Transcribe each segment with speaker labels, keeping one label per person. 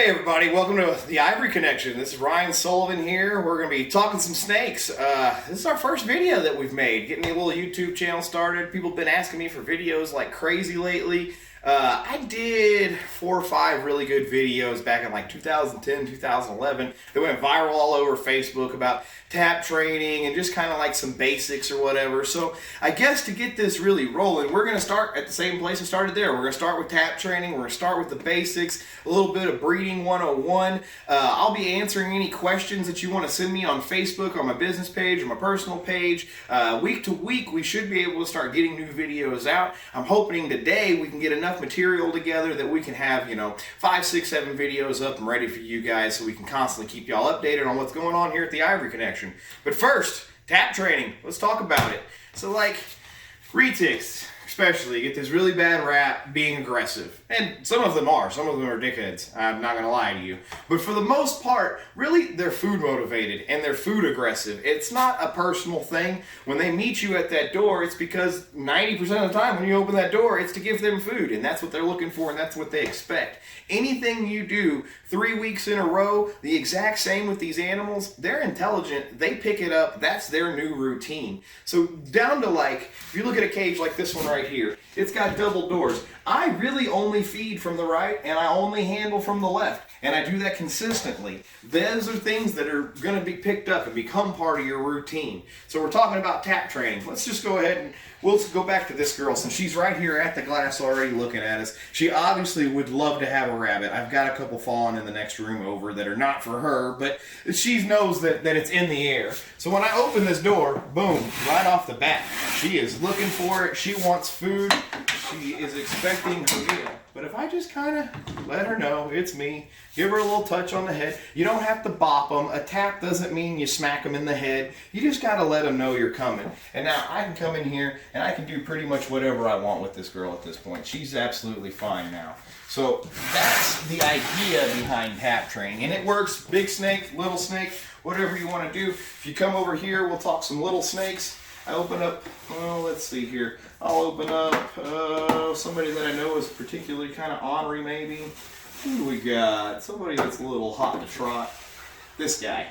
Speaker 1: Hey everybody, welcome to the Ivory Connection. This is Ryan Sullivan here. We're going to be talking some snakes. This is our first video that we've made, getting a little YouTube channel started. People have been asking me for videos like crazy lately. I did 4 or 5 really good videos back in like 2010, 2011 that went viral all over Facebook about tap training and just kind of like some basics or whatever. So I guess to get this really rolling, we're going to start at the same place we started there. We're going to start with tap training. We're going to start with the basics, a little bit of breeding 101. I'll be answering any questions that you want to send me on Facebook, on my business page, or my personal page. Week to week, we should be able to start getting new videos out. I'm hoping today we can get enough material together that we can have, 5, 6, 7 videos up and ready for you guys so we can constantly keep y'all updated on what's going on here at the Ivory Connection. But first, tap training. Let's talk about it. So like, retics especially get this really bad rap being aggressive. And some of them are. Some of them are dickheads. I'm not going to lie to you. But for the most part, really, they're food motivated and they're food aggressive. It's not a personal thing. When they meet you at that door, it's because 90% of the time when you open that door, it's to give them food. And that's what they're looking for and that's what they expect. Anything you do 3 weeks in a row, the exact same with these animals, they're intelligent. They pick it up. That's their new routine. So down to like, if you look at a cage like this one right here, it's got double doors. I really only feed from the right and I only handle from the left. And I do that consistently. Those are things that are going to be picked up and become part of your routine. So we're talking about tap training. Let's just go ahead and we'll go back to this girl since she's right here at the glass already looking at us. She obviously would love to have a rabbit. I've got a couple falling in the next room over that are not for her, but she knows that it's in the air. So when I open this door, boom, right off the bat, she is looking for it. She wants food. She is expecting her meal. But if I just kind of let her know it's me, give her a little touch on the head, you don't have to bop them. A tap doesn't mean you smack them in the head. You just got to let them know you're coming. And now I can come in here and I can do pretty much whatever I want with this girl at this point. She's absolutely fine now. So that's the idea behind tap training. And it works big snake, little snake, whatever you want to do. If you come over here, we'll talk some little snakes. I open up, well, let's see here. I'll open up somebody that I know is particularly kind of ornery maybe. Who do we got? Somebody that's a little hot to trot. This guy.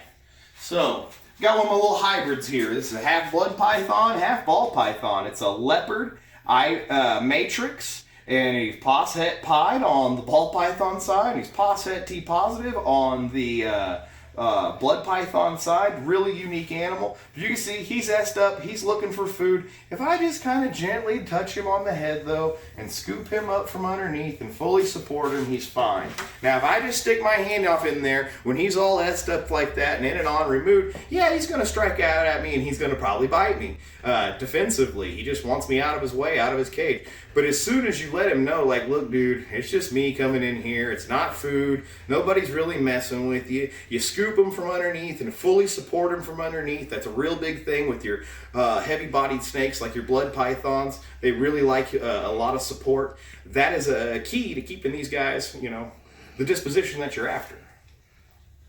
Speaker 1: So, got one of my little hybrids here. This is a half blood python, half ball python. It's a leopard matrix. And he's pos het pied on the ball python side. He's pos het T positive on the blood python side. Really unique animal. But you can see he's essed up. He's looking for food. If I just kind of gently touch him on the head though and scoop him up from underneath and fully support him, he's fine. Now if I just stick my hand off in there when he's all essed up like that and in an ornery mood, yeah, he's going to strike out at me and he's going to probably bite me defensively. He just wants me out of his way, out of his cage. But as soon as you let him know, like, look, dude, it's just me coming in here. It's not food. Nobody's really messing with you. You scoop him from underneath and fully support him from underneath. That's a real big thing with your heavy-bodied snakes like your blood pythons. They really like a lot of support. That is a key to keeping these guys, the disposition that you're after.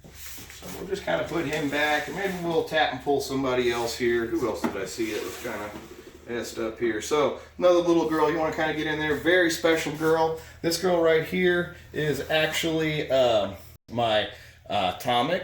Speaker 1: So we'll just kind of put him back, and maybe we'll tap and pull somebody else here. Who else did I see that was kind of essed up here? So another little girl, you want to kind of get in there. Very special girl. This girl right here is actually my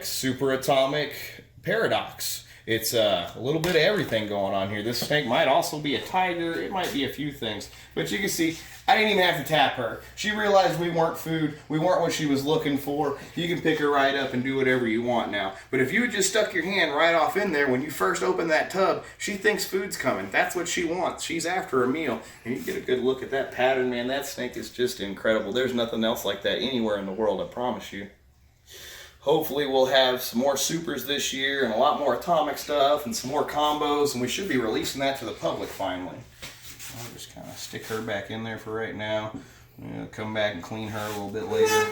Speaker 1: super atomic paradox. It's a little bit of everything going on here. This snake might also be a tiger. It might be a few things. But you can see, I didn't even have to tap her. She realized we weren't food. We weren't what she was looking for. You can pick her right up and do whatever you want now. But if you had just stuck your hand right off in there when you first open that tub, she thinks food's coming. That's what she wants. She's after a meal. And you get a good look at that pattern, man. That snake is just incredible. There's nothing else like that anywhere in the world, I promise you. Hopefully we'll have some more supers this year and a lot more atomic stuff and some more combos, and we should be releasing that to the public finally. I'll just kind of stick her back in there for right now. Come back and clean her a little bit later.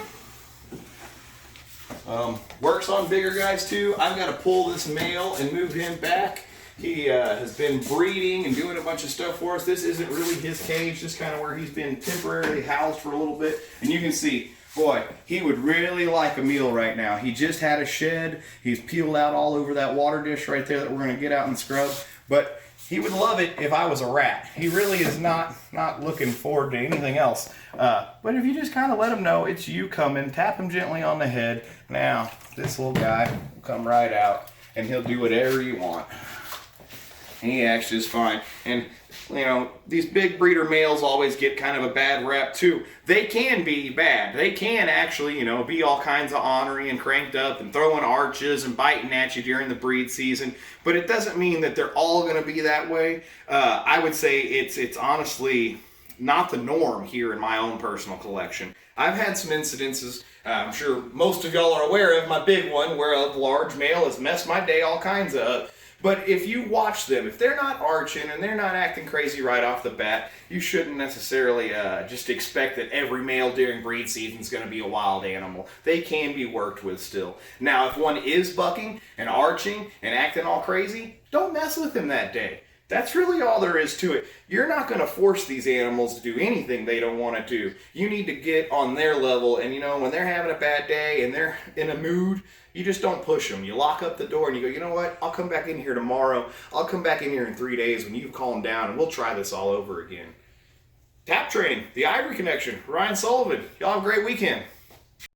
Speaker 1: Works on bigger guys too. I've got to pull this male and move him back. He has been breeding and doing a bunch of stuff for us. This isn't really his cage, just kind of where he's been temporarily housed for a little bit. And you can see, boy, he would really like a meal right now. He just had a shed. He's peeled out all over that water dish right there that we're going to get out and scrub. But He would love it if I was a rat. He really is not looking forward to anything else. But if you just kind of let him know it's you coming, tap him gently on the head. Now, this little guy will come right out and he'll do whatever you want. He acts just fine. And, you know, these big breeder males always get kind of a bad rep too. They can be bad. They can actually, you know, be all kinds of ornery and cranked up and throwing arches and biting at you during the breed season. But it doesn't mean that they're all going to be that way. I would say it's honestly not the norm here in my own personal collection. I've had some incidences, I'm sure most of y'all are aware of my big one, where a large male has messed my day all kinds of up. But if you watch them, if they're not arching and they're not acting crazy right off the bat, you shouldn't necessarily just expect that every male during breed season is going to be a wild animal. They can be worked with still. Now, if one is bucking and arching and acting all crazy, don't mess with him that day. That's really all there is to it. You're not going to force these animals to do anything they don't want to do. You need to get on their level, and you know, when they're having a bad day and they're in a mood, you just don't push them. You lock up the door and you go, you know what, I'll come back in here tomorrow. I'll come back in here in 3 days when you've calmed down and we'll try this all over again. Tap training, the Ivory Connection, Ryan Sullivan. Y'all have a great weekend.